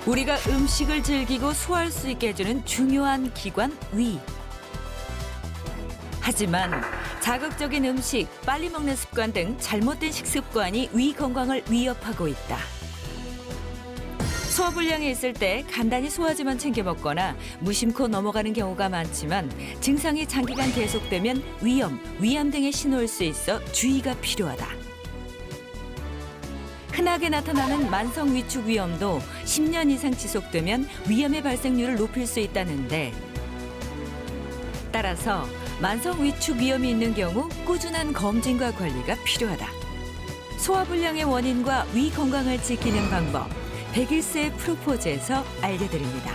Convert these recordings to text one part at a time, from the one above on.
우리가 음식을 즐기고 소화할 수 있게 해주는 중요한 기관 위. 하지만 자극적인 음식, 빨리 먹는 습관 등 잘못된 식습관이 위 건강을 위협하고 있다. 소화불량이 있을 때 간단히 소화제만 챙겨 먹거나 무심코 넘어가는 경우가 많지만 증상이 장기간 계속되면 위염, 위암 등의 신호일 수 있어 주의가 필요하다. 흔하게 나타나는 만성 위축 위염도 10년 이상 지속되면 위암의 발생률을 높일 수 있다는데 따라서 만성 위축 위염이 있는 경우 꾸준한 검진과 관리가 필요하다. 소화불량의 원인과 위 건강을 지키는 방법, 101세 프로포즈에서 알려드립니다.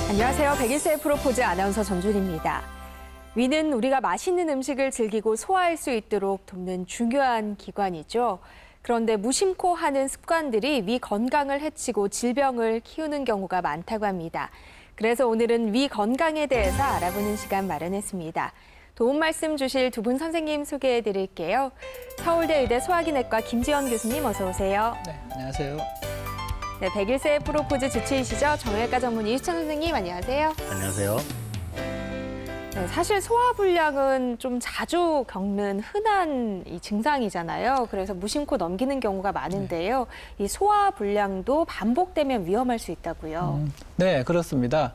안녕하세요. 101세 프로포즈 아나운서 전준입니다. 위는 우리가 맛있는 음식을 즐기고 소화할 수 있도록 돕는 중요한 기관이죠. 그런데 무심코 하는 습관들이 위 건강을 해치고 질병을 키우는 경우가 많다고 합니다. 그래서 오늘은 위 건강에 대해서 알아보는 시간 마련했습니다. 도움 말씀 주실 두 분 선생님 소개해 드릴게요. 서울대 의대 소화기내과 김지원 교수님 어서 오세요. 네, 안녕하세요. 네, 101세 프로포즈 주치의시죠. 정형외과 전문 이수찬 선생님 안녕하세요. 안녕하세요. 네, 사실 소화불량은 좀 자주 겪는 흔한 이 증상이잖아요. 그래서 무심코 넘기는 경우가 많은데요. 이 소화불량도 반복되면 위험할 수 있다고요. 네, 그렇습니다.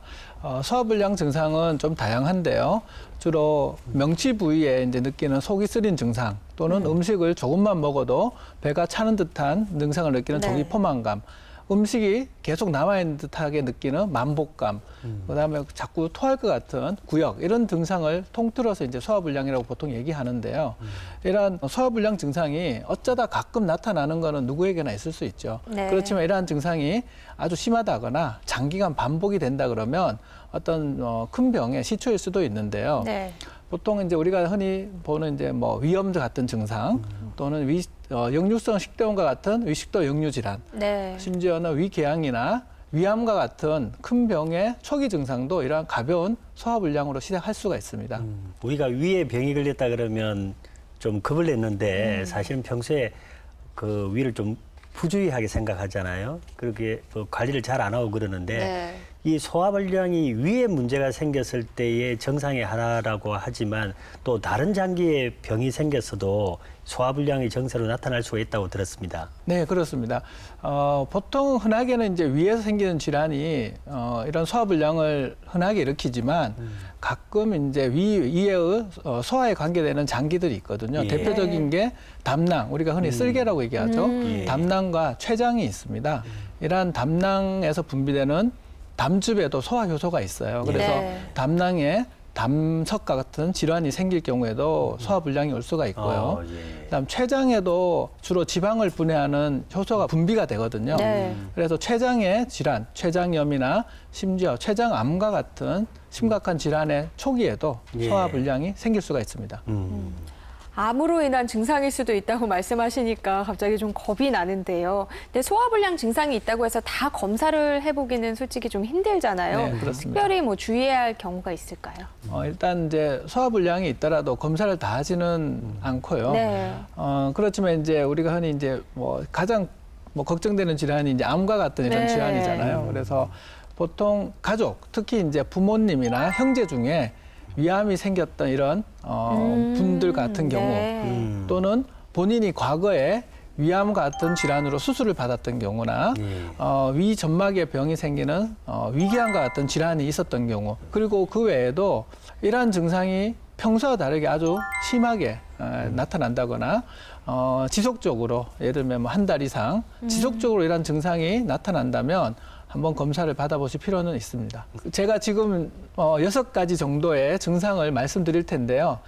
소화불량 증상은 좀 다양한데요. 주로 명치 부위에 이제 느끼는 속이 쓰린 증상 또는 음식을 조금만 먹어도 배가 차는 듯한 증상을 느끼는 네. 조기 포만감, 음식이 계속 남아있는 듯하게 느끼는 만복감, 그다음에 자꾸 토할 것 같은 구역 이런 증상을 통틀어서 이제 소화불량이라고 보통 얘기하는데요. 이러한 소화불량 증상이 어쩌다 가끔 나타나는 거는 누구에게나 있을 수 있죠. 네. 그렇지만 이러한 증상이 아주 심하다거나 장기간 반복이 된다 그러면 어떤 큰 병의 시초일 수도 있는데요. 네. 보통 이제 우리가 흔히 보는 이제 뭐 위염 같은 증상 또는 역류성 식도염과 같은 위식도 역류 질환, 네. 심지어는 위궤양이나 위암과 같은 큰 병의 초기 증상도 이러한 가벼운 소화불량으로 시작할 수가 있습니다. 우리가 위에 병이 걸렸다 그러면 좀 겁을 냈는데 사실은 평소에 그 위를 좀 부주의하게 생각하잖아요. 그렇게 관리를 잘 안 하고 그러는데 네. 이 소화불량이 위에 문제가 생겼을 때의 증상의 하나라고 하지만 또 다른 장기에 병이 생겼어도 소화불량이 증세로 나타날 수가 있다고 들었습니다. 네, 그렇습니다. 보통 흔하게는 이제 위에서 생기는 질환이 이런 소화불량을 흔하게 일으키지만 가끔 이제 위의 소화에 관계되는 장기들이 있거든요. 예. 대표적인 게 담낭, 우리가 흔히 쓸개라고 얘기하죠. 예. 담낭과 췌장이 있습니다. 이러한 담낭에서 분비되는 담즙에도 소화 효소가 있어요. 그래서 네. 담낭에 담석과 같은 질환이 생길 경우에도 소화불량이 올 수가 있고요. 예. 그다음 췌장에도 주로 지방을 분해하는 효소가 분비가 되거든요. 네. 그래서 췌장의 질환, 췌장염이나 심지어 췌장암과 같은 심각한 질환의 초기에도 예. 소화불량이 생길 수가 있습니다. 암으로 인한 증상일 수도 있다고 말씀하시니까 갑자기 좀 겁이 나는데요. 근데 소화불량 증상이 있다고 해서 다 검사를 해보기는 솔직히 좀 힘들잖아요. 네, 그렇습니다. 특별히 뭐 주의해야 할 경우가 있을까요? 일단 이제 소화불량이 있더라도 검사를 다 하지는 않고요. 네. 그렇지만 이제 우리가 흔히 이제 뭐 가장 뭐 걱정되는 질환이 이제 암과 같은 이런 네. 질환이잖아요. 그래서 보통 가족, 특히 이제 부모님이나 형제 중에 위암이 생겼던 이런 분들 같은 경우 네. 또는 본인이 과거에 위암 같은 질환으로 수술을 받았던 경우나 위 점막에 병이 생기는 위궤양과 같은 질환이 있었던 경우 그리고 그 외에도 이러한 증상이 평소와 다르게 아주 심하게 나타난다거나 지속적으로 예를 들면 뭐 한 달 이상 지속적으로 이러한 증상이 나타난다면 한번 검사를 받아보실 필요는 있습니다. 제가 지금 6가지 정도의 증상을 말씀드릴 텐데요.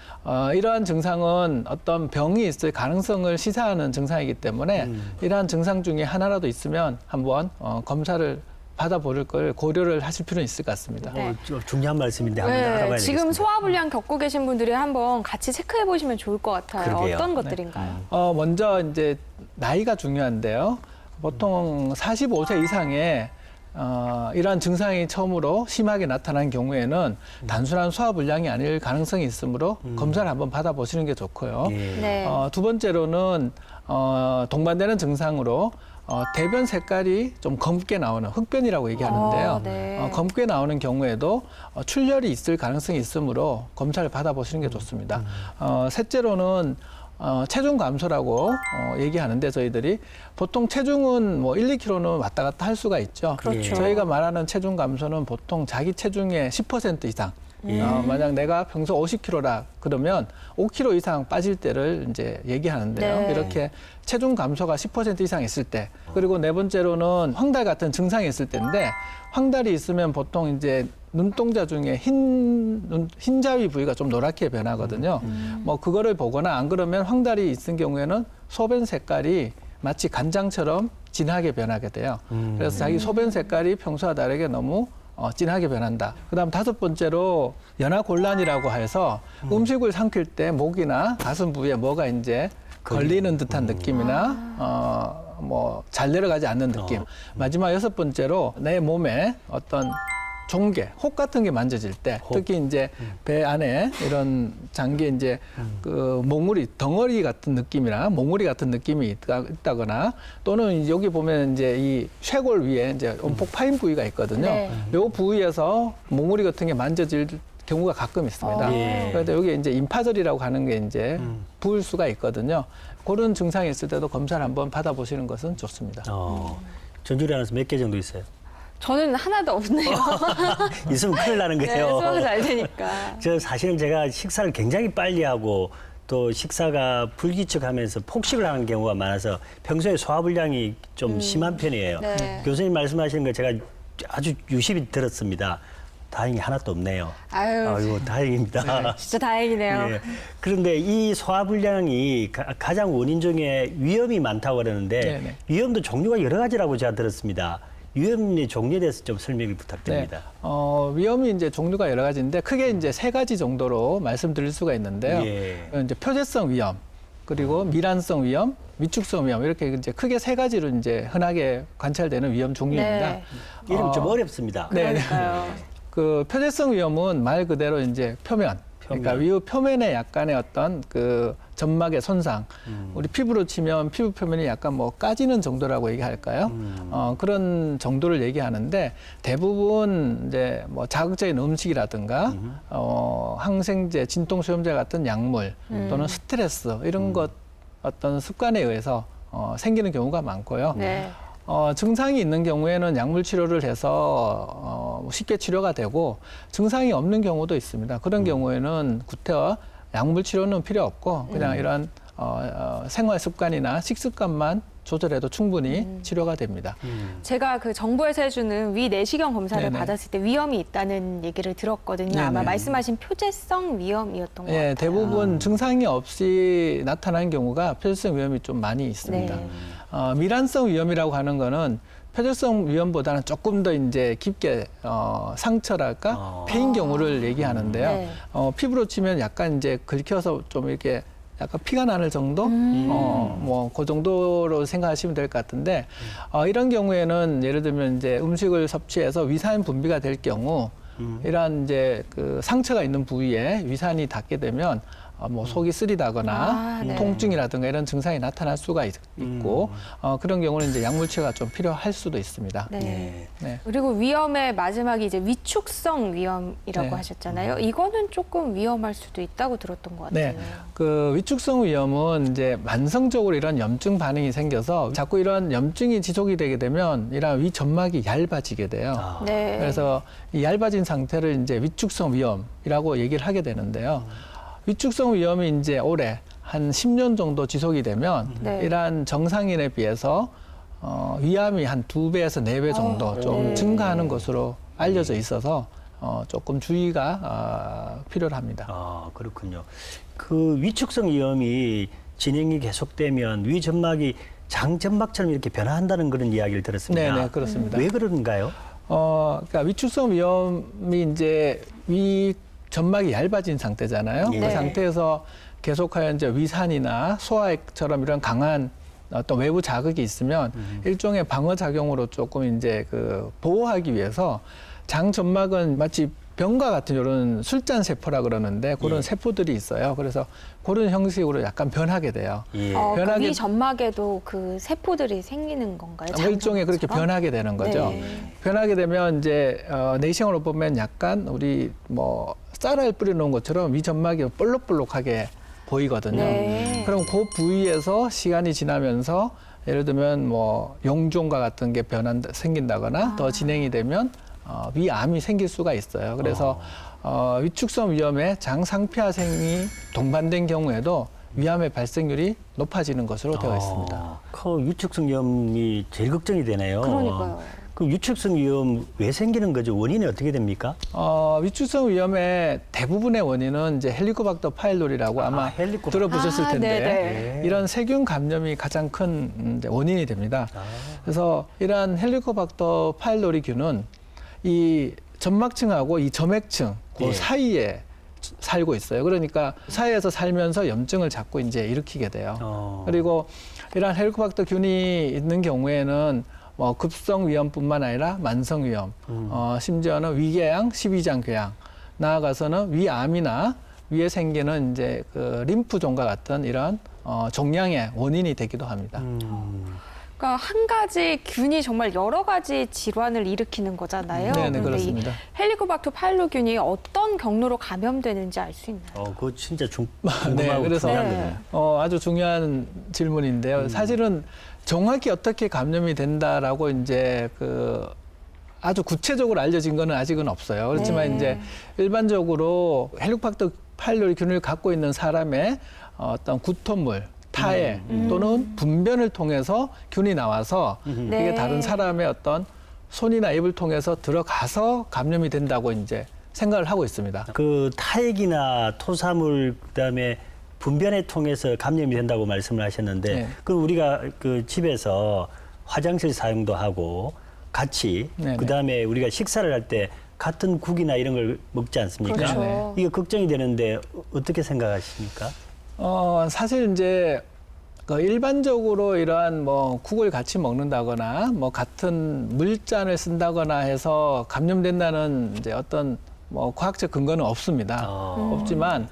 이러한 증상은 어떤 병이 있을 가능성을 시사하는 증상이기 때문에 이러한 증상 중에 하나라도 있으면 한번 검사를 받아볼 걸 고려를 하실 필요는 있을 것 같습니다. 네. 중요한 말씀인데 한번 알아봐야 되겠습니다. 지금 소화불량 겪고 계신 분들이 한번 같이 체크해 보시면 좋을 것 같아요. 그러게요. 어떤 것들인가요? 먼저 이제 나이가 중요한데요. 보통 45세 이상의 이러한 증상이 처음으로 심하게 나타난 경우에는 단순한 소화불량이 아닐 가능성이 있으므로 검사를 한번 받아보시는 게 좋고요. 예. 네. 두 번째로는 동반되는 증상으로 대변 색깔이 좀 검게 나오는 흑변이라고 얘기하는데요. 네. 검게 나오는 경우에도 출혈이 있을 가능성이 있으므로 검사를 받아보시는 게 좋습니다. 셋째로는 체중 감소라고 얘기하는데 저희들이 보통 체중은 뭐 1, 2kg는 왔다 갔다 할 수가 있죠. 그렇죠. 저희가 말하는 체중 감소는 보통 자기 체중의 10% 이상. 만약 내가 평소 50kg라 그러면 5kg 이상 빠질 때를 이제 얘기하는데요. 네. 이렇게 체중 감소가 10% 이상 있을 때, 그리고 네 번째로는 황달 같은 증상이 있을 때인데, 황달이 있으면 보통 이제 눈동자 중에 흰자위 부위가 좀 노랗게 변하거든요. 뭐 그거를 보거나 안 그러면 황달이 있은 경우에는 소변 색깔이 마치 간장처럼 진하게 변하게 돼요. 그래서 자기 소변 색깔이 평소와 다르게 너무 진하게 변한다. 그다음 다섯 번째로 연하곤란이라고 해서 음식을 삼킬 때 목이나 가슴 부위에 뭐가 이제 걸리는 듯한 느낌이나 뭐 잘 내려가지 않는 느낌. 마지막 여섯 번째로 내 몸에 어떤 종개, 혹 같은 게 만져질 때, 특히 이제 배 안에 이런 장기에 이제 그 몽우리, 덩어리 같은 느낌이나 몽우리 같은 느낌이 있다거나, 또는 여기 보면 이제 이 쇄골 위에 이제 움푹 파인 부위가 있거든요. 네. 요 부위에서 몽우리 같은 게 만져질 경우가 가끔 있습니다. 예. 그런데 여기 이제 임파절이라고 하는 게 이제 부을 수가 있거든요. 그런 증상이 있을 때도 검사를 한번 받아보시는 것은 좋습니다. 전주리 아나운서 몇 개 정도 있어요? 저는 하나도 없네요. 있으면 큰일 나는 네, 거예요. 소화가 잘 되니까. 저 사실은 제가 식사를 굉장히 빨리 하고 또 식사가 불규칙하면서 폭식을 하는 경우가 많아서 평소에 소화불량이 좀 심한 편이에요. 네. 교수님 말씀하시는 거 제가 아주 유심히 들었습니다. 다행히 하나도 없네요. 아유, 다행입니다. 진짜 다행이네요. 예. 그런데 이 소화불량이 가장 원인 중에 위험이 많다고 그러는데 네네. 위험도 종류가 여러 가지라고 제가 들었습니다. 위험의 종류에 대해서 좀 설명을 부탁드립니다. 위험이 이제 종류가 여러 가지인데 크게 이제 세 가지 정도로 말씀드릴 수가 있는데요. 예. 이제 표재성 위험, 그리고 미란성 위험, 위축성 위험, 이렇게 이제 크게 세 가지로 이제 흔하게 관찰되는 위험 종류입니다. 네. 이름 좀 어렵습니다. 네. 그러니까요. 그 표재성 위험은 말 그대로 이제 표면. 그러니까 위호 표면에 약간의 어떤 그 점막의 손상, 우리 피부로 치면 피부 표면이 약간 뭐 까지는 정도라고 얘기할까요? 그런 정도를 얘기하는데, 대부분 이제 뭐 자극적인 음식이라든가 항생제, 진통소염제 같은 약물 또는 스트레스 이런 것 어떤 습관에 의해서 생기는 경우가 많고요. 네. 증상이 있는 경우에는 약물 치료를 해서 쉽게 치료가 되고, 증상이 없는 경우도 있습니다. 그런 경우에는 구태와 약물 치료는 필요 없고 그냥 이런 생활 습관이나 식습관만 조절해도 충분히 치료가 됩니다. 제가 그 정부에서 해주는 위 내시경 검사를 네네. 받았을 때 위험이 있다는 얘기를 들었거든요. 아마 네네. 말씀하신 표재성 위험이었던 것 예, 같아요. 대부분 증상이 없이 나타나는 경우가 표재성 위험이 좀 많이 있습니다. 네. 미란성 위험이라고 하는 거는 표재성 위험보다는 조금 더 이제 깊게 상처랄까 패인 경우를 얘기하는데요. 네. 피부로 치면 약간 이제 긁혀서 좀 이렇게 약간 피가 나는 정도, 뭐 그 정도로 생각하시면 될 것 같은데, 이런 경우에는 예를 들면 이제 음식을 섭취해서 위산 분비가 될 경우, 이러한 이제 그 상처가 있는 부위에 위산이 닿게 되면 뭐 속이 쓰리다거나 네. 통증이라든가 이런 증상이 나타날 수가 있고, 그런 경우는 이제 약물 치료가 좀 필요할 수도 있습니다. 네. 네. 네. 그리고 위험의 마지막이 이제 위축성 위험이라고 네. 하셨잖아요. 이거는 조금 위험할 수도 있다고 들었던 것 같아요. 네, 그 위축성 위염은 이제 만성적으로 이런 염증 반응이 생겨서 자꾸 이런 염증이 지속이 되게 되면 이런 위 점막이 얇아지게 돼요. 네. 그래서 이 얇아진 상태를 이제 위축성 위염이라고 얘기를 하게 되는데요. 위축성 위염이 이제 오래 한 10년 정도 지속이 되면 네. 이러한 정상인에 비해서 위암이 한 2배에서 4배 정도 좀 증가하는 것으로 알려져 있어서 조금 주의가 필요합니다. 그렇군요. 그 위축성 위염이 진행이 계속되면 위 점막이 장 점막처럼 이렇게 변화한다는 그런 이야기를 들었습니다. 네, 그렇습니다. 왜 그런가요? 그러니까 위축성 위염이 이제 위 점막이 얇아진 상태잖아요. 네. 그 상태에서 계속하여 이제 위산이나 소화액처럼 이런 강한 어떤 외부 자극이 있으면 일종의 방어 작용으로 조금 이제 그 보호하기 위해서 장 점막은 마치 병과 같은 이런 술잔 세포라 그러는데 그런 예. 세포들이 있어요. 그래서 그런 형식으로 약간 변하게 돼요. 예. 그러니까 변하게- 위 점막에도 그 세포들이 생기는 건가요? 일종의 그렇게 장점막처럼? 변하게 되는 거죠. 네. 변하게 되면 이제 내시경으로 보면 약간 우리 뭐 쌀알 뿌려놓은 것처럼 위 점막이 볼록볼록하게 보이거든요. 네. 그럼 그 부위에서 시간이 지나면서 예를 들면 뭐 용종과 같은 게 생긴다거나 더 진행이 되면 위암이 생길 수가 있어요. 그래서 위축성 위염에 장 상피화생이 동반된 경우에도 위암의 발생률이 높아지는 것으로 되어 있습니다. 그 위축성 위염이 제일 걱정이 되네요. 그러니까요. 그 위축성 위염 왜 생기는 거죠? 원인이 어떻게 됩니까? 위축성 위염의 대부분의 원인은 이제 헬리코박터 파일로리라고 아마 헬리코박터. 들어보셨을 텐데 네네. 이런 세균 감염이 가장 큰 이제 원인이 됩니다. 그래서 이러한 헬리코박터 파일로리균은 이 점막층하고 이 점액층 그 예. 사이에 살고 있어요. 그러니까 사이에서 살면서 염증을 자꾸 이제 일으키게 돼요. 그리고 이러한 헬리코박터 균이 있는 경우에는 뭐 급성 위염뿐만 아니라 만성 위염, 심지어는 위궤양, 십이장 궤양, 나아가서는 위암이나 위에 생기는 이제 그 림프종과 같은 이런 종양의 원인이 되기도 합니다. 그러니까 한 가지 균이 정말 여러 가지 질환을 일으키는 거잖아요. 네네, 그런데 그렇습니다. 이 헬리코박터 파일로균이 어떤 경로로 감염되는지 알 수 있나요? 그거 진짜 궁금하고 네, 그래서 중요한 네. 거네요. 아주 중요한 질문인데요. 사실은 정확히 어떻게 감염이 된다라고 이제 그 아주 구체적으로 알려진 거는 아직은 없어요. 그렇지만 네. 이제 일반적으로 헬리코박터 파일로리 균을 갖고 있는 사람의 어떤 구토물, 타해 또는 분변을 통해서 균이 나와서 네. 이게 다른 사람의 어떤 손이나 입을 통해서 들어가서 감염이 된다고 이제 생각을 하고 있습니다. 그 타액이나 토사물 그다음에 분변을 통해서 감염이 된다고 말씀을 하셨는데 네. 그럼 우리가 그 집에서 화장실 사용도 하고 같이 네네. 그다음에 우리가 식사를 할 때 같은 국이나 이런 걸 먹지 않습니까? 그렇죠. 네. 이게 걱정이 되는데 어떻게 생각하십니까? 사실 이제 그 일반적으로 이러한 뭐 국을 같이 먹는다거나 뭐 같은 물잔을 쓴다거나 해서 감염된다는 이제 어떤 뭐 과학적 근거는 없습니다. 없지만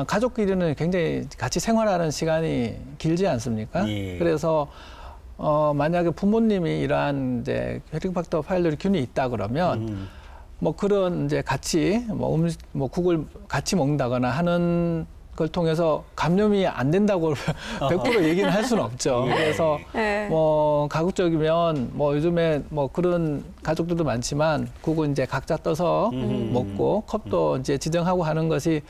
가족끼리는 굉장히 같이 생활하는 시간이 길지 않습니까? 예. 그래서 만약에 부모님이 이러한 이제 헬리코박터 파일로리 균이 있다 그러면 뭐 그런 이제 같이 뭐 국을 같이 먹는다거나 하는 걸 통해서 감염이 안 된다고 100% 얘기는 할 수는 없죠. 그래서 네. 뭐 가급적이면 뭐 요즘에 뭐 그런 가족들도 많지만 국은 이제 각자 떠서 먹고 컵도 이제 지정하고 하는 것이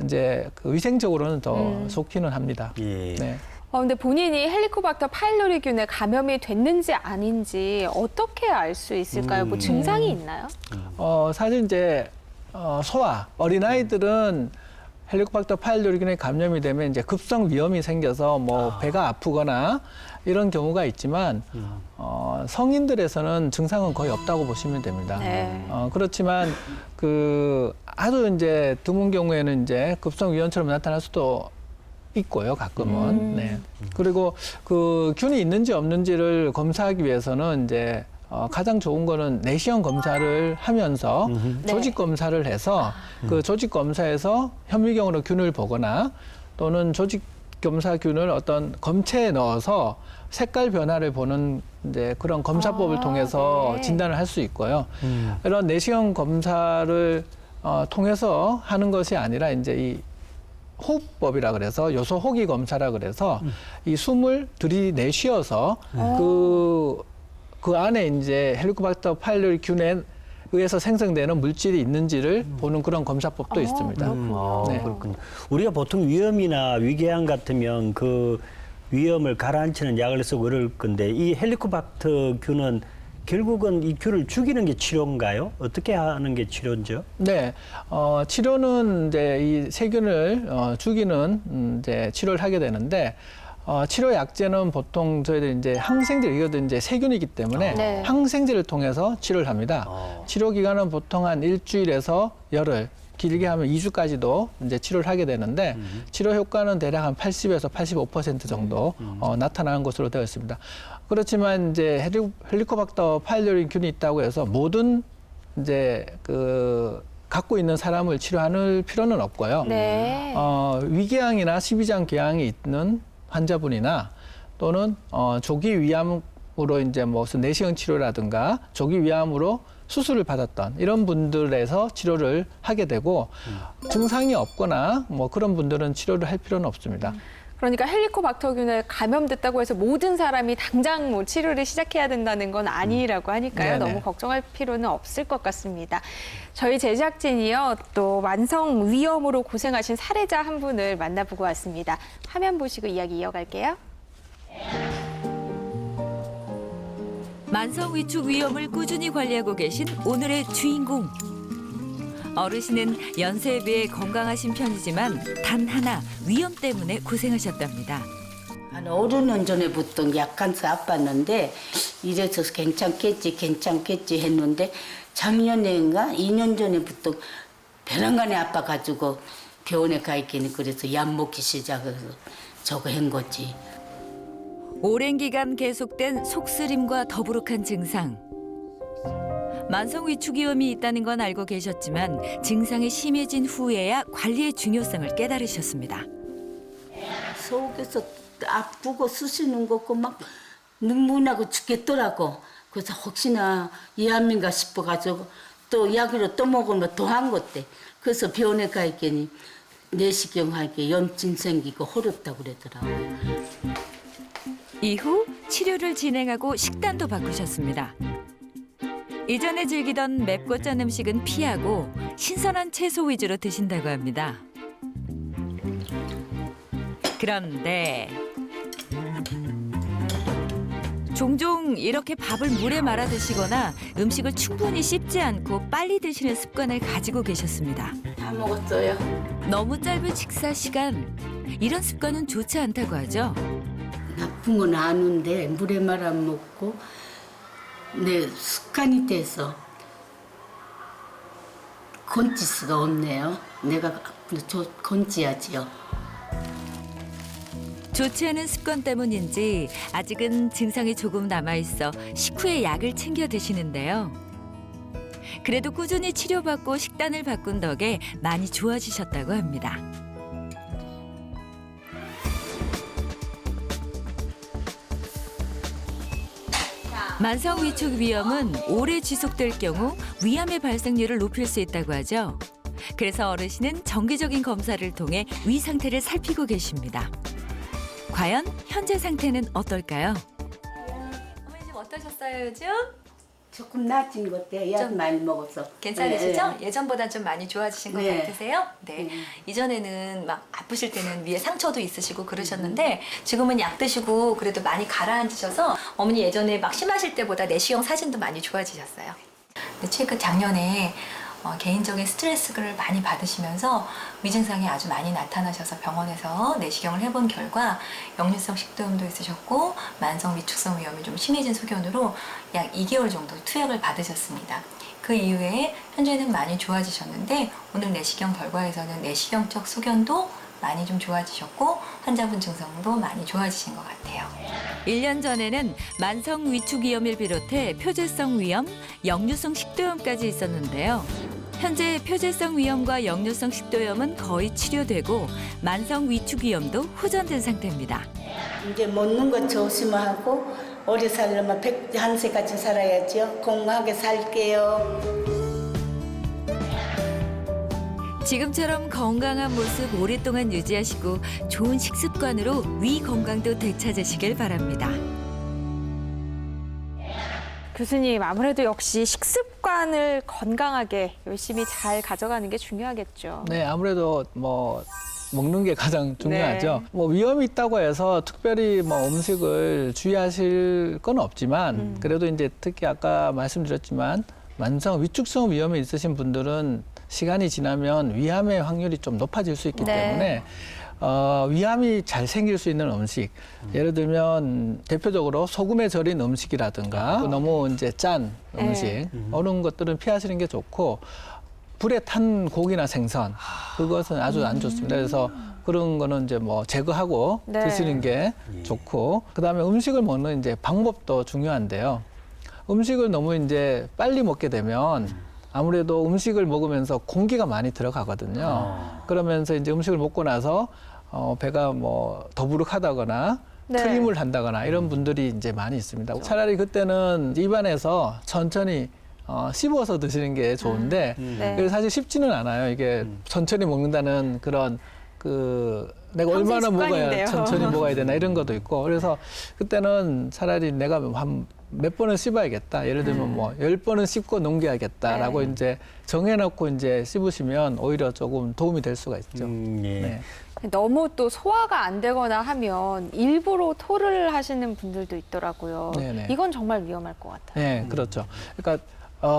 이제 그 위생적으로는 더 좋기는 합니다. 예. 네. 근데 본인이 헬리코박터 파일로리균에 감염이 됐는지 아닌지 어떻게 알 수 있을까요? 뭐 증상이 있나요? 사실 이제 소아 어린아이들은 헬리코박터 파일로리균에 감염이 되면 이제 급성 위염이 생겨서 뭐 배가 아프거나 이런 경우가 있지만 성인들에서는 증상은 거의 없다고 보시면 됩니다. 네. 그렇지만 그 아주 이제 드문 경우에는 이제 급성 위염처럼 나타날 수도 있고요, 가끔은. 네. 그리고 그 균이 있는지 없는지를 검사하기 위해서는 이제 가장 좋은 거는 내시경 검사를 하면서 조직 검사를 해서 그 조직 검사에서 현미경으로 균을 보거나 또는 조직 검사 균을 어떤 검체에 넣어서 색깔 변화를 보는 이제 그런 검사법을 통해서 네. 진단을 할 수 있고요. 이런 내시경 검사를 통해서 하는 것이 아니라 이제 이 호흡법이라 그래서 요소 호기 검사라 그래서 이 숨을 들이내쉬어서 그 안에 이제 헬리코박터 파일로리 균에 의해서 생성되는 물질이 있는지를 보는 그런 검사법도 있습니다. 네. 그렇군요. 우리가 보통 위염이나 위궤양 같으면 그 위염을 가라앉히는 약을 쓰고 그럴 건데 이 헬리코박터 균은 결국은 이 균을 죽이는 게 치료인가요? 어떻게 하는 게 치료죠? 네, 치료는 이제 이 세균을 죽이는 이제 치료를 하게 되는데 치료 약제는 보통 저희들 이제 항생제 이것도 이제 세균이기 때문에 네. 항생제를 통해서 치료를 합니다. 치료 기간은 보통 한 일주일에서 열흘 길게 하면 2주까지도 이제 치료를 하게 되는데 치료 효과는 대략 한 80에서 85% 정도 나타나는 것으로 되어 있습니다. 그렇지만 이제 헬리코박터 파일로리균이 있다고 해서 모든 이제 갖고 있는 사람을 치료할 필요는 없고요. 네. 위궤양이나 십이장 궤양이 있는 환자분이나 또는 조기 위암으로 이제 무슨 내시경 치료라든가 조기 위암으로 수술을 받았던 이런 분들에서 치료를 하게 되고 증상이 없거나 뭐 그런 분들은 치료를 할 필요는 없습니다. 그러니까 헬리코박터균에 감염됐다고 해서 모든 사람이 당장 뭐 치료를 시작해야 된다는 건 아니라고 하니까요. 네네. 너무 걱정할 필요는 없을 것 같습니다. 저희 제작진이요. 또 만성 위염으로 고생하신 사례자 한 분을 만나보고 왔습니다. 화면 보시고 이야기 이어갈게요. 만성 위축 위염을 꾸준히 관리하고 계신 오늘의 주인공. 어르신은 연세에 비해 건강하신 편이지만 단 하나 위염 때문에 고생하셨답니다. 한 5, 6년 전에부터 약간서 아팠는데 이래서 괜찮겠지 했는데 작년에인가 2년 전에부터 벼랑간에 아파가지고 병원에 가 있기는 그래서 약 먹기 시작해서 저거 한 거지. 오랜 기간 계속된 속쓰림과 더부룩한 증상. 만성 위축위험이 있다는 건 알고 계셨지만 증상이 심해진 후에야 관리의 중요성을 깨달으셨습니다. 속에서 아프고 쑤시는 거 같고 막 눈물 나고 죽겠더라고. 그래서 혹시나 이암인가 싶어가지고 또 약으로 또 먹으면 더 한 것대. 그래서 병원에 가 있더니 내시경 하게 염증 생기고 허렵다고 그러더라고. 이후 치료를 진행하고 식단도 바꾸셨습니다. 이전에 즐기던 맵고 짠 음식은 피하고 신선한 채소 위주로 드신다고 합니다. 그런데 종종 이렇게 밥을 물에 말아 드시거나 음식을 충분히 씹지 않고 빨리 드시는 습관을 가지고 계셨습니다. 다 먹었어요. 너무 짧은 식사 시간, 이런 습관은 좋지 않다고 하죠. 나쁜 건 아는데 물에 말아 먹고 내 습관이 돼서 건질 수가 없네요. 내가 건지야지요. 좋지 않은 습관 때문인지 아직은 증상이 조금 남아있어 식후에 약을 챙겨 드시는데요. 그래도 꾸준히 치료받고 식단을 바꾼 덕에 많이 좋아지셨다고 합니다. 만성 위축 위염은 오래 지속될 경우 위암의 발생률을 높일 수 있다고 하죠. 그래서 어르신은 정기적인 검사를 통해 위 상태를 살피고 계십니다. 과연 현재 상태는 어떨까요? 어머니 좀 어떠셨어요 요즘? 조금 나아진 것 같아요. 약 많이 먹어서. 괜찮으시죠? 네. 예전보다 좀 많이 좋아지신 것 네. 같으세요? 네. 이전에는 막 아프실 때는 위에 상처도 있으시고 그러셨는데 지금은 약 드시고 그래도 많이 가라앉으셔서 어머니 예전에 막 심하실 때보다 내시경 사진도 많이 좋아지셨어요. 근데 최근 작년에 개인적인 스트레스를 많이 받으시면서 위증상이 아주 많이 나타나셔서 병원에서 내시경을 해본 결과 역류성 식도염도 있으셨고 만성 위축성 위염이 좀 심해진 소견으로 약 2개월 정도 투약을 받으셨습니다. 그 이후에 현재는 많이 좋아지셨는데 오늘 내시경 결과에서는 내시경적 소견도 많이 좀 좋아지셨고 환자분 증상도 많이 좋아지신 것 같아요. 1년 전에는 만성 위축 위염을 비롯해 표재성 위염, 역류성 식도염까지 있었는데요. 현재 표재성 위염과 역류성 식도염은 거의 치료되고 만성 위축 위염도 호전된 상태입니다. 이제 먹는 거 조심하고 오래 살려면 101세까지 살아야죠. 건강하게 살게요. 지금처럼 건강한 모습 오랫동안 유지하시고 좋은 식습관으로 위 건강도 되찾으시길 바랍니다. 교수님, 아무래도 역시 식습관을 건강하게 열심히 잘 가져가는 게 중요하겠죠. 네, 아무래도 뭐 먹는 게 가장 중요하죠. 네. 뭐 위험이 있다고 해서 특별히 뭐 음식을 주의하실 건 없지만 그래도 이제 특히 아까 말씀드렸지만 만성 위축성 위염이 있으신 분들은 시간이 지나면 위암의 확률이 좀 높아질 수 있기 네. 때문에 위암이 잘 생길 수 있는 음식, 예를 들면 대표적으로 소금에 절인 음식이라든가 너무 이제 짠 음식 이런 것들은 피하시는 게 좋고 불에 탄 고기나 생선 그것은 아주 안 좋습니다. 그래서 그런 거는 이제 뭐 제거하고 네. 드시는 게 좋고 그다음에 음식을 먹는 이제 방법도 중요한데요. 음식을 너무 이제 빨리 먹게 되면 아무래도 음식을 먹으면서 공기가 많이 들어가거든요. 그러면서 이제 음식을 먹고 나서 배가 뭐 더부룩하다거나 네. 트림을 한다거나 이런 분들이 이제 많이 있습니다. 차라리 그때는 입안에서 천천히 씹어서 드시는 게 좋은데 네. 그래서 사실 쉽지는 않아요. 이게 천천히 먹는다는 그런 내가 평생 얼마나 먹어야 습관인데요. 천천히 먹어야 되나 이런 것도 있고 그래서 그때는 차라리 내가 한 몇 번은 씹어야겠다. 예를 들면 뭐 10번은 씹고 넘겨야겠다라고 네. 이제 정해놓고 이제 씹으시면 오히려 조금 도움이 될 수가 있죠. 예. 네. 너무 또 소화가 안 되거나 하면 일부러 토를 하시는 분들도 있더라고요. 네네. 이건 정말 위험할 것 같아요. 네, 그렇죠. 그러니까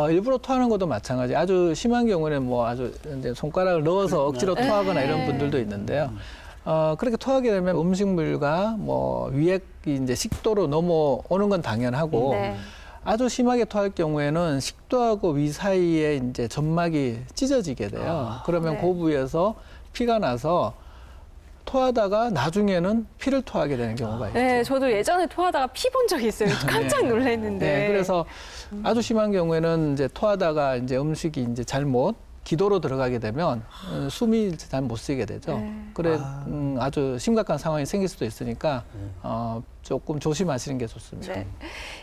일부러 토하는 것도 마찬가지. 아주 심한 경우는 뭐 아주 이제 손가락을 넣어서 억지로 토하거나 이런 분들도 있는데요. 그렇게 토하게 되면 음식물과 뭐 위액이 이제 식도로 넘어오는 건 당연하고 네. 아주 심하게 토할 경우에는 식도하고 위 사이에 이제 점막이 찢어지게 돼요. 그러면 네. 그 부위에서 피가 나서 토하다가 나중에는 피를 토하게 되는 경우가 있죠. 네, 저도 예전에 토하다가 피 본 적이 있어요. 깜짝 놀랐는데. 네, 그래서 아주 심한 경우에는 이제 토하다가 이제 음식이 이제 잘못 기도로 들어가게 되면 숨이 잘 못 쉬게 되죠. 그래 아주 심각한 상황이 생길 수도 있으니까 조금 조심하시는 게 좋습니다. 네.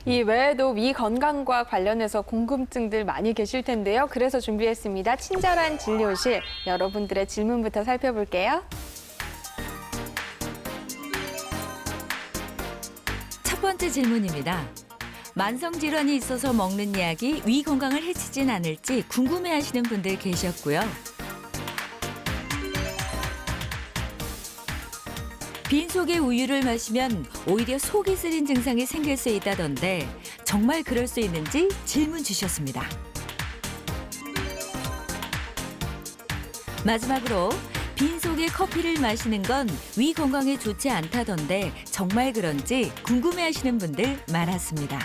이 외에도 위 건강과 관련해서 궁금증들 많이 계실 텐데요. 그래서 준비했습니다. 친절한 진료실. 여러분들의 질문부터 살펴볼게요. 첫 번째 질문입니다. 만성 질환이 있어서 먹는 약이 위 건강을 해치진 않을지 궁금해하시는 분들 계셨고요. 빈속에 우유를 마시면 오히려 속이 쓰린 증상이 생길 수 있다던데 정말 그럴 수 있는지 질문 주셨습니다. 마지막으로 빈속에 커피를 마시는 건 위 건강에 좋지 않다던데 정말 그런지 궁금해하시는 분들 많았습니다.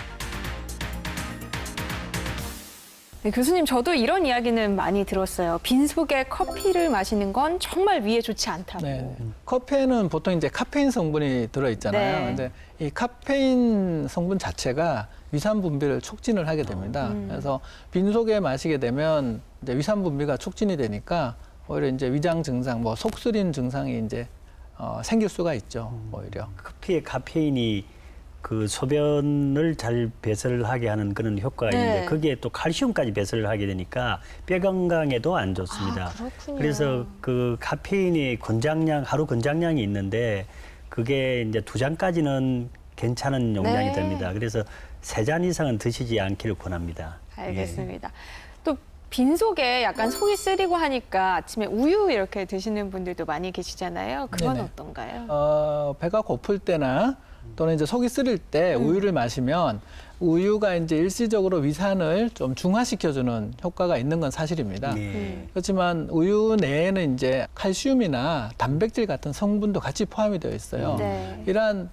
네, 교수님, 저도 이런 이야기는 많이 들었어요. 빈속에 커피를 마시는 건 정말 위에 좋지 않다고. 네. 커피에는 보통 이제 카페인 성분이 들어있잖아요. 네. 근데 이 카페인 성분 자체가 위산 분비를 촉진을 하게 됩니다. 그래서 빈속에 마시게 되면 이제 위산 분비가 촉진이 되니까 오히려 이제 위장 증상, 뭐 속쓰림 증상이 이제 생길 수가 있죠. 오히려. 커피의 카페인이 그 소변을 잘 배설하게 하는 그런 효과가 네. 있는데 거기에 또 칼슘까지 배설을 하게 되니까 뼈 건강에도 안 좋습니다. 아, 그렇군요. 그래서 그 카페인의 권장량 하루 권장량이 있는데 그게 이제 2잔까지는 괜찮은 용량이 네. 됩니다. 그래서 3잔 이상은 드시지 않기를 권합니다. 알겠습니다. 또 빈속에 약간 속이 쓰리고 하니까 아침에 우유 이렇게 드시는 분들도 많이 계시잖아요. 그건 네네. 어떤가요? 배가 고플 때나 또는 이제 속이 쓰릴 때 우유를 마시면 우유가 이제 일시적으로 위산을 좀 중화시켜주는 효과가 있는 건 사실입니다. 네. 그렇지만 우유 내에는 이제 칼슘이나 단백질 같은 성분도 같이 포함이 되어 있어요. 네. 이러한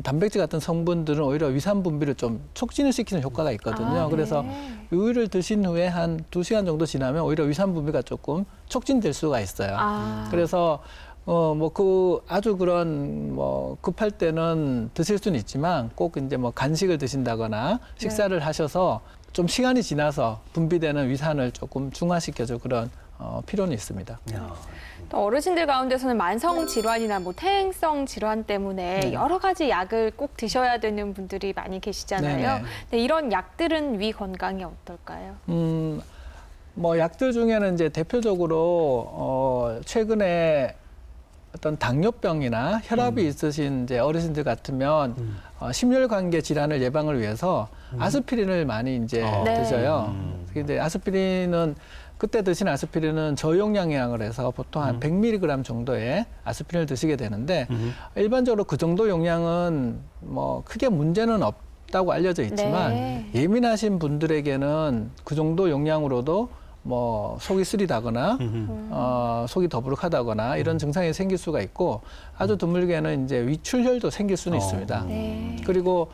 단백질 같은 성분들은 오히려 위산 분비를 좀 촉진을 시키는 효과가 있거든요. 아, 네. 그래서 우유를 드신 후에 한 2시간 정도 지나면 오히려 위산 분비가 조금 촉진될 수가 있어요. 아. 그래서 아주 그런 급할 때는 드실 수는 있지만 꼭 이제 뭐 간식을 드신다거나 식사를 하셔서 좀 시간이 지나서 분비되는 위산을 조금 중화시켜줄 그런 필요는 있습니다. 또 어르신들 가운데서는 만성 질환이나 뭐 퇴행성 질환 때문에 여러 가지 약을 꼭 드셔야 되는 분들이 많이 계시잖아요. 네네. 근데 이런 약들은 위 건강에 어떨까요? 약들 중에는 이제 대표적으로 최근에 어떤 당뇨병이나 혈압이 있으신 이제 어르신들 같으면 심혈관계 질환을 예방을 위해서 아스피린을 많이 이제 네. 드셔요. 근데 아스피린은 그때 드신 아스피린은 저용량이라고 해서 보통 한 100mg 정도의 아스피린을 드시게 되는데 일반적으로 그 정도 용량은 뭐 크게 문제는 없다고 알려져 있지만 네. 예민하신 분들에게는 그 정도 용량으로도 뭐 속이 쓰리다거나 속이 더부룩하다거나 이런 증상이 생길 수가 있고 아주 드물게는 이제 위출혈도 생길 수는 있습니다. 네. 그리고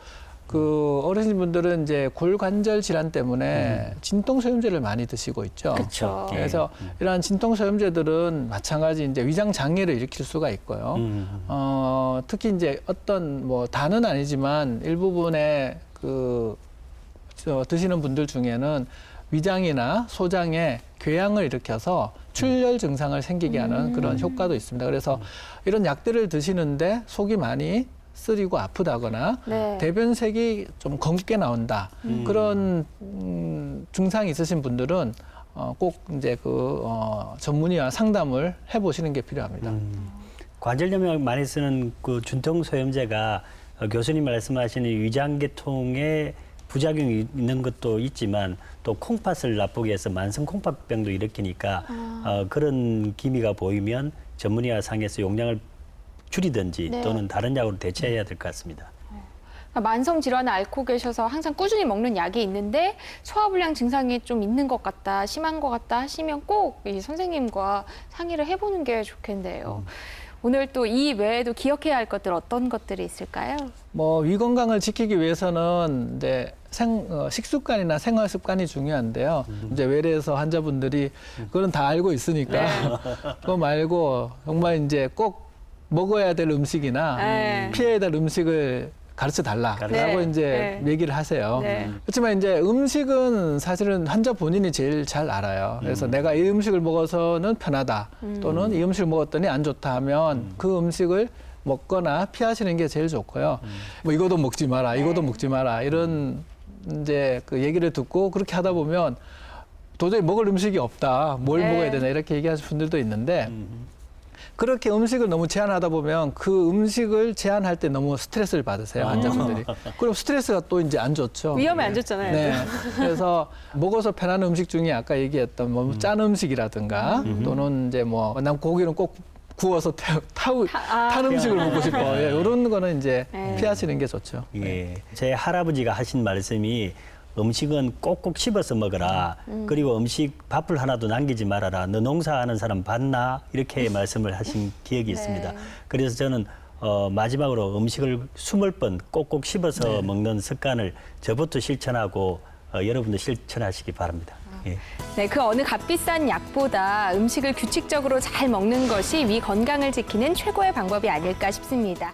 그 어르신분들은 이제 골관절 질환 때문에 진통소염제를 많이 드시고 있죠. 그렇죠. 그래서 이러한 진통소염제들은 마찬가지 이제 위장 장애를 일으킬 수가 있고요. 특히 이제 어떤 뭐 다는 아니지만 일부분의 드시는 분들 중에는 위장이나 소장에 궤양을 일으켜서 출혈 증상을 생기게 하는 그런 효과도 있습니다. 그래서 이런 약들을 드시는데 속이 많이 쓰리고 아프다거나 네. 대변색이 좀 검게 나온다. 그런 증상이 있으신 분들은 꼭 이제 전문의와 상담을 해보시는 게 필요합니다. 관절염에 많이 쓰는 그 준통소염제가 교수님 말씀하시는 위장계통에 부작용이 있는 것도 있지만 또 콩팥을 나쁘게 해서 만성 콩팥병도 일으키니까 그런 기미가 보이면 전문의와 상의해서 용량을 줄이든지 네. 또는 다른 약으로 대체해야 될 것 같습니다. 만성 질환을 앓고 계셔서 항상 꾸준히 먹는 약이 있는데 소화불량 증상이 좀 있는 것 같다, 심한 것 같다 하시면 꼭 이 선생님과 상의를 해보는 게 좋겠네요. 오늘 또 이 외에도 기억해야 할 것들 어떤 것들이 있을까요? 뭐 위 건강을 지키기 위해서는 이제 식습관이나 생활 습관이 중요한데요. 이제 외래에서 환자분들이 그건 다 알고 있으니까 그거 말고 정말 이제 꼭 먹어야 될 음식이나 네. 피해야 될 음식을 가르쳐 달라라고 네. 이제 네. 얘기를 하세요. 네. 그렇지만 이제 음식은 사실은 환자 본인이 제일 잘 알아요. 그래서 내가 이 음식을 먹어서는 편하다 또는 이 음식을 먹었더니 안 좋다 하면 그 음식을 먹거나 피하시는 게 제일 좋고요. 뭐 이거도 먹지 마라, 이거도 먹지 마라 이런 이제 그 얘기를 듣고 그렇게 하다 보면 도저히 먹을 음식이 없다, 뭘 네. 먹어야 되나 이렇게 얘기하시는 분들도 있는데 그렇게 음식을 너무 제한하다 보면 그 음식을 제한할 때 너무 스트레스를 받으세요, 환자분들이. 그럼 스트레스가 또 이제 안 좋죠. 위험에 안 좋잖아요. 네. 그래서 먹어서 편한 음식 중에 아까 얘기했던 뭐 짠 음식이라든가 또는 이제 뭐 난 고기는 꼭 구워서 탄 음식을 먹고 싶어. 예, 이런 거는 이제 네. 피하시는 게 좋죠. 예. 제 할아버지가 하신 말씀이 음식은 꼭꼭 씹어서 먹어라. 그리고 밥을 하나도 남기지 말아라. 너 농사하는 사람 봤나? 이렇게 말씀을 하신 기억이 있습니다. 그래서 저는 마지막으로 음식을 20번 꼭꼭 씹어서 먹는 습관을 저부터 실천하고 여러분도 실천하시기 바랍니다. 예. 네, 그 어느 값비싼 약보다 음식을 규칙적으로 잘 먹는 것이 위 건강을 지키는 최고의 방법이 아닐까 싶습니다.